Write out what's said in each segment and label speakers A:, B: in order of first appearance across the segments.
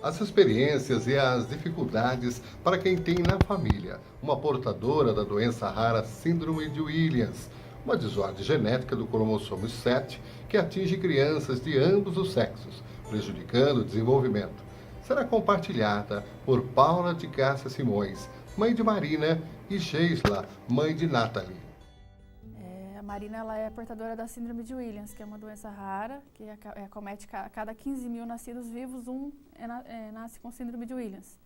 A: As experiências e as dificuldades para quem tem na família uma portadora da doença rara Síndrome de Williams, uma desordem genética do cromossomo 7 que atinge crianças de ambos os sexos, prejudicando o desenvolvimento. Será compartilhada por Paula de Cássia Simões, mãe de Marina, e Geisla, mãe de Nathalie.
B: A Marina ela é portadora da síndrome de Williams, que é uma doença rara, que acomete a cada 15 mil nascidos vivos, nasce com síndrome de Williams.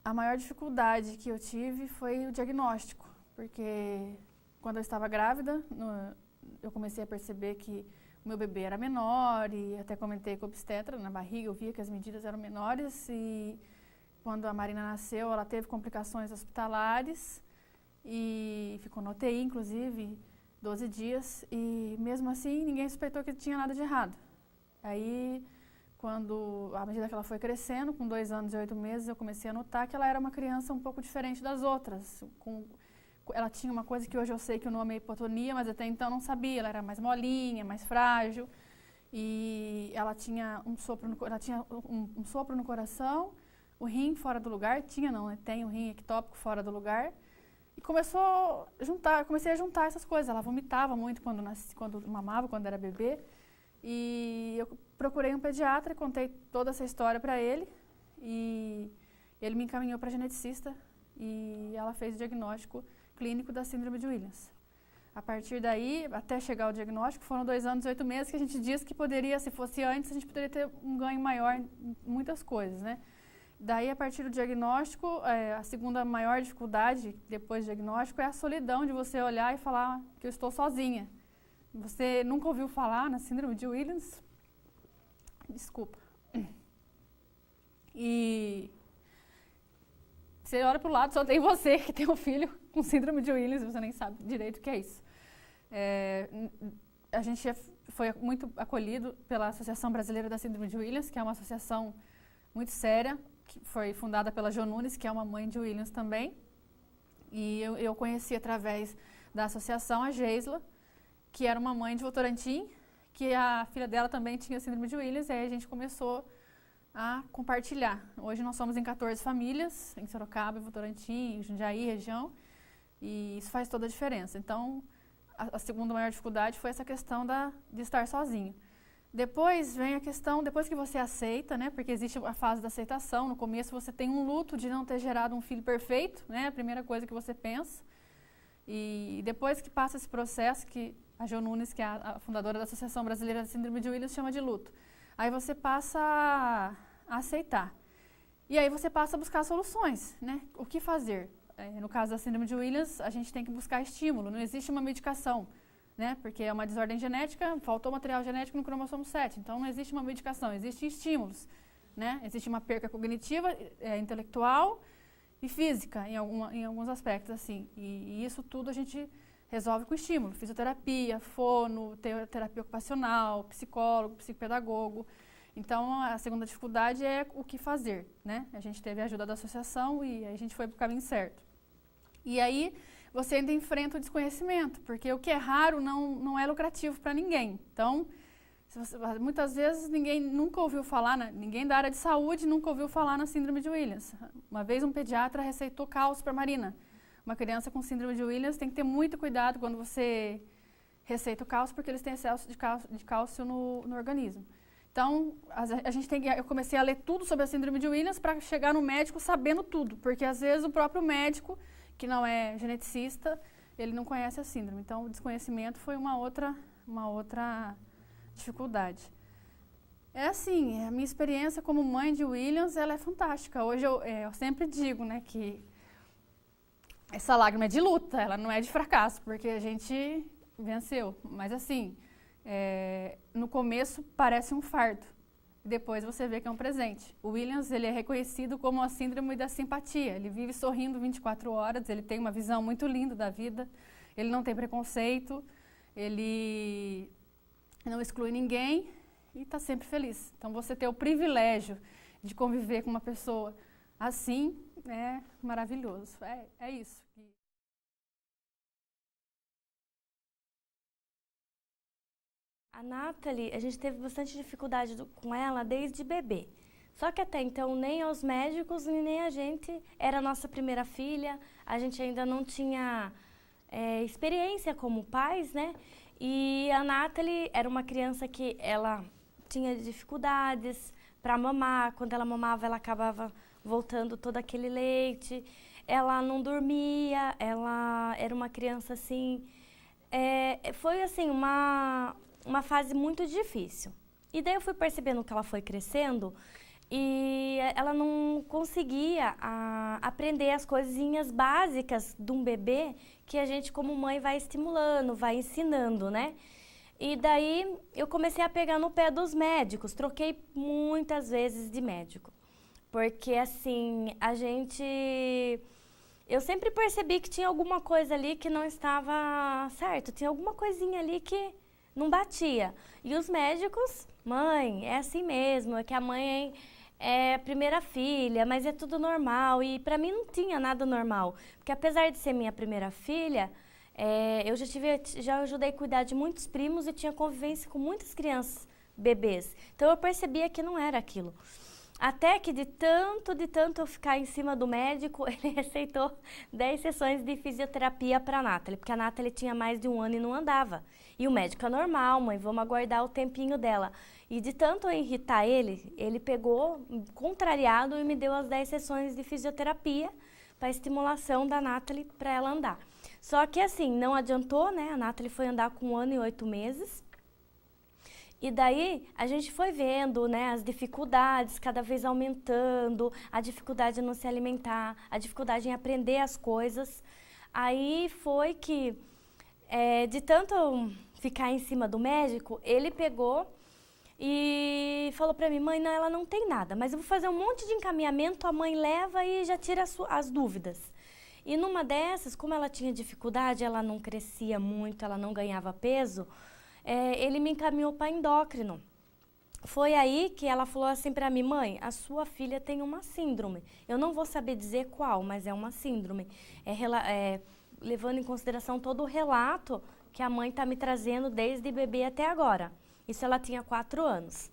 B: A maior dificuldade que eu tive foi o diagnóstico, porque quando eu estava grávida, eu comecei a perceber que o meu bebê era menor, e até comentei com o obstetra, na barriga eu via que as medidas eram menores, e quando a Marina nasceu, ela teve complicações hospitalares, e ficou no UTI, inclusive, 12 dias, e mesmo assim ninguém suspeitou que tinha nada de errado. Aí, à medida que ela foi crescendo, com 2 anos e 8 meses, eu comecei a notar que ela era uma criança um pouco diferente das outras. Ela tinha uma coisa que hoje eu sei que o nome é hipotonia, mas até então não sabia. Ela era mais molinha, mais frágil, e ela tinha um sopro no coração, o rim fora do lugar, tem o rim ectópico fora do lugar. E comecei a juntar essas coisas. Ela vomitava muito quando mamava, quando era bebê. E eu procurei um pediatra, contei toda essa história para ele. E ele me encaminhou para a geneticista e ela fez o diagnóstico clínico da síndrome de Williams. A partir daí, até chegar ao diagnóstico, foram 2 anos e 8 meses que a gente disse que poderia, se fosse antes, a gente poderia ter um ganho maior em muitas coisas, né? Daí, a partir do diagnóstico, a segunda maior dificuldade depois do diagnóstico é a solidão de você olhar e falar que eu estou sozinha. Você nunca ouviu falar na síndrome de Williams? Desculpa. E você olha para o lado, só tem você que tem um filho com síndrome de Williams, você nem sabe direito o que é isso. A gente foi muito acolhido pela Associação Brasileira da Síndrome de Williams, que é uma associação muito séria, que foi fundada pela Jo Nunes, que é uma mãe de Williams também. E eu conheci através da associação a Geisla, que era uma mãe de Votorantim, que a filha dela também tinha síndrome de Williams, e aí a gente começou a compartilhar. Hoje nós somos em 14 famílias, em Sorocaba, Votorantim, Jundiaí, região, e isso faz toda a diferença. Então, a segunda maior dificuldade foi essa questão de estar sozinho. Depois vem a questão, depois que você aceita, né, porque existe a fase da aceitação, no começo você tem um luto de não ter gerado um filho perfeito, né, a primeira coisa que você pensa. E depois que passa esse processo, que a Jo Nunes, que é a fundadora da Associação Brasileira da Síndrome de Williams, chama de luto, aí você passa a aceitar. E aí você passa a buscar soluções, né, o que fazer. No caso da Síndrome de Williams, a gente tem que buscar estímulo, não existe uma medicação, né? Porque é uma desordem genética, faltou material genético no cromossomo 7, então não existe uma medicação, existem estímulos, né? Existe uma perca cognitiva, intelectual e física em alguns aspectos, assim. E isso tudo a gente resolve com estímulo, fisioterapia, fono, terapia ocupacional, psicólogo, psicopedagogo. Então, a segunda dificuldade é o que fazer, né? A gente teve a ajuda da associação e a gente foi para o caminho certo. E aí, você ainda enfrenta o desconhecimento, porque o que é raro não é lucrativo para ninguém. Então, muitas vezes ninguém nunca ouviu falar, ninguém da área de saúde nunca ouviu falar na síndrome de Williams. Uma vez um pediatra receitou cálcio para a Marina. Uma criança com síndrome de Williams tem que ter muito cuidado quando você receita o cálcio, porque eles têm excesso de cálcio no organismo. Então, eu comecei a ler tudo sobre a síndrome de Williams para chegar no médico sabendo tudo, porque às vezes o próprio médico, que não é geneticista, ele não conhece a síndrome. Então, o desconhecimento foi uma outra dificuldade. É assim, a minha experiência como mãe de Williams, ela é fantástica. Hoje eu sempre digo, né, que essa lágrima é de luta, ela não é de fracasso, porque a gente venceu. Mas assim, no começo parece um fardo, depois você vê que é um presente. O Williams, ele é reconhecido como a síndrome da simpatia, ele vive sorrindo 24 horas, ele tem uma visão muito linda da vida, ele não tem preconceito, ele não exclui ninguém e está sempre feliz. Então, você ter o privilégio de conviver com uma pessoa assim é maravilhoso, é isso.
C: A Nathalie, a gente teve bastante dificuldade com ela desde bebê. Só que até então nem os médicos nem a gente era a nossa primeira filha, a gente ainda não tinha experiência como pais, né? E a Nathalie era uma criança que ela tinha dificuldades para mamar, quando ela mamava ela acabava voltando todo aquele leite, ela não dormia, ela era uma criança assim, foi assim uma fase muito difícil. E daí eu fui percebendo que ela foi crescendo e ela não conseguia aprender as coisinhas básicas de um bebê que a gente como mãe vai estimulando, vai ensinando, né? E daí eu comecei a pegar no pé dos médicos, troquei muitas vezes de médico. Porque assim, eu sempre percebi que tinha alguma coisa ali que não estava certo, tinha alguma coisinha ali que não batia. E os médicos, mãe, é assim mesmo, é que a mãe é a primeira filha, mas é tudo normal. E para mim não tinha nada normal, porque apesar de ser minha primeira filha, eu já ajudei a cuidar de muitos primos e tinha convivência com muitas crianças, bebês. Então eu percebia que não era aquilo. Até que de tanto eu ficar em cima do médico, ele receitou 10 sessões de fisioterapia para a Nathalie, porque a Nathalie tinha mais de 1 ano e não andava. E o médico é normal, mãe, vamos aguardar o tempinho dela. E de tanto eu irritar ele pegou, contrariado, e me deu as 10 sessões de fisioterapia para estimulação da Nathalie para ela andar. Só que assim, não adiantou, né? A Nathalie foi andar com 1 ano e 8 meses. E daí a gente foi vendo, né, as dificuldades cada vez aumentando, a dificuldade em não se alimentar, a dificuldade em aprender as coisas. Aí foi que, de tanto ficar em cima do médico, ele pegou e falou para mim, mãe, não, ela não tem nada, mas eu vou fazer um monte de encaminhamento, a mãe leva e já tira as dúvidas. E numa dessas, como ela tinha dificuldade, ela não crescia muito, ela não ganhava peso, ele me encaminhou para endócrino. Foi aí que ela falou assim para mim, mãe, a sua filha tem uma síndrome. Eu não vou saber dizer qual, mas é uma síndrome. Levando em consideração todo o relato que a mãe está me trazendo desde bebê até agora. Isso ela tinha 4 anos.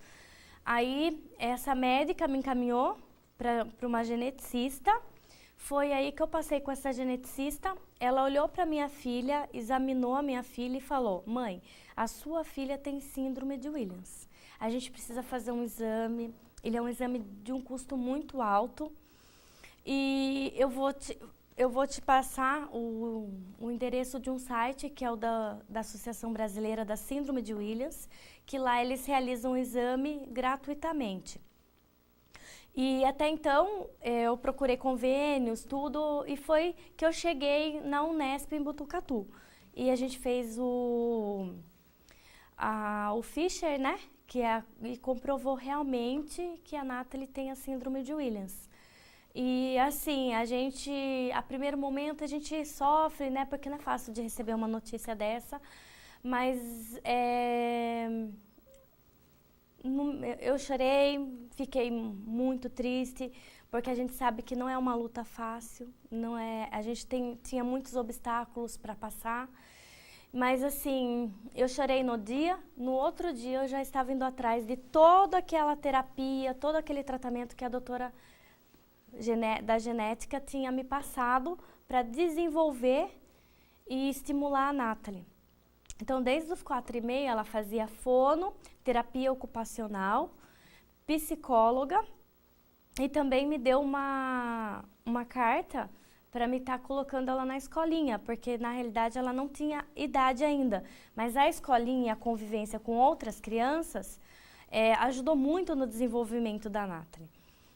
C: Aí essa médica me encaminhou para uma geneticista. Foi aí que eu passei com essa geneticista, ela olhou para minha filha, examinou a minha filha e falou, mãe, a sua filha tem síndrome de Williams. A gente precisa fazer um exame, ele é um exame de um custo muito alto e eu vou te passar o endereço de um site que é o da Associação Brasileira da Síndrome de Williams, que lá eles realizam o exame gratuitamente. E até então eu procurei convênios, tudo, e foi que eu cheguei na Unesp em Botucatu. E a gente fez o Fischer, né? E comprovou realmente que a Nathalie tem a síndrome de Williams. E assim, a primeiro momento a gente sofre, né? Porque não é fácil de receber uma notícia dessa, mas eu chorei, fiquei muito triste, porque a gente sabe que não é uma luta fácil, a gente tinha muitos obstáculos para passar, mas assim, eu chorei no outro dia eu já estava indo atrás de toda aquela terapia, todo aquele tratamento que a doutora da genética tinha me passado para desenvolver e estimular a Nathalie. Então, desde os 4,5, ela fazia fono, terapia ocupacional, psicóloga e também me deu uma carta para me estar colocando ela na escolinha, porque na realidade ela não tinha idade ainda. Mas a escolinha e a convivência com outras crianças ajudou muito no desenvolvimento da Nathalie.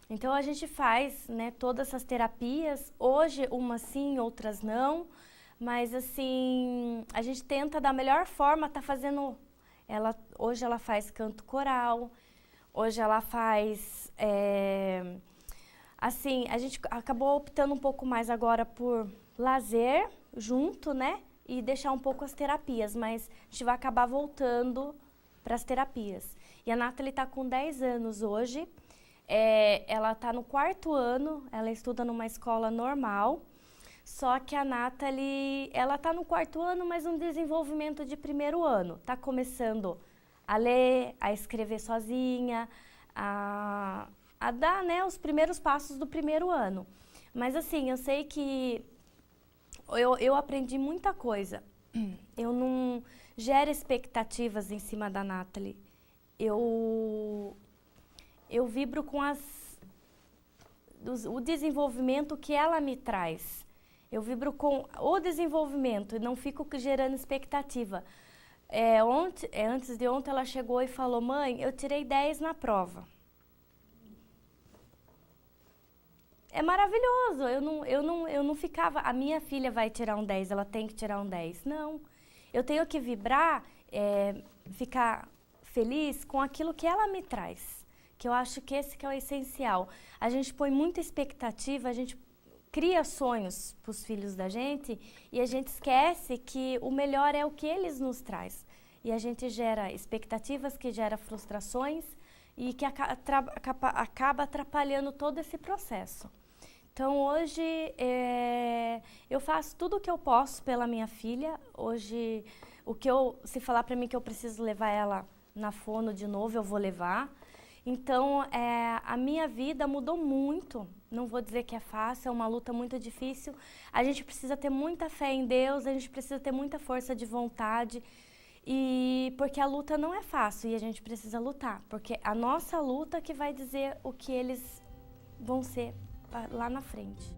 C: Então, a gente faz, né, todas essas terapias, hoje umas sim, outras não. Mas assim, a gente tenta da melhor forma, tá fazendo, hoje ela faz canto coral, hoje ela faz, assim, a gente acabou optando um pouco mais agora por lazer junto, né, e deixar um pouco as terapias, mas a gente vai acabar voltando para as terapias. E a Nathalie tá com 10 anos hoje, ela tá no 4º ano, ela estuda numa escola normal. Só que a Nathalie, ela está no 4º ano, mas um desenvolvimento de 1º ano. Está começando a ler, a escrever sozinha, a dar, né, os primeiros passos do primeiro ano. Mas assim, eu sei que eu aprendi muita coisa. Eu não gero expectativas em cima da Nathalie. Eu vibro com o desenvolvimento que ela me traz. Eu vibro com o desenvolvimento e não fico gerando expectativa. Antes de ontem ela chegou e falou: mãe, eu tirei 10 na prova. É maravilhoso, eu não ficava, a minha filha vai tirar um 10, ela tem que tirar um 10. Não, eu tenho que vibrar, ficar feliz com aquilo que ela me traz, que eu acho que esse que é o essencial. A gente põe muita expectativa, a gente cria sonhos para os filhos da gente e a gente esquece que o melhor é o que eles nos traz. E a gente gera expectativas que gera frustrações e que acaba atrapalhando todo esse processo. Então hoje eu faço tudo o que eu posso pela minha filha. Hoje, se falar para mim que eu preciso levar ela na fono de novo, eu vou levar. Então a minha vida mudou muito. Não vou dizer que é fácil, é uma luta muito difícil. A gente precisa ter muita fé em Deus, a gente precisa ter muita força de vontade. Porque a luta não é fácil e a gente precisa lutar. Porque a nossa luta que vai dizer o que eles vão ser lá na frente.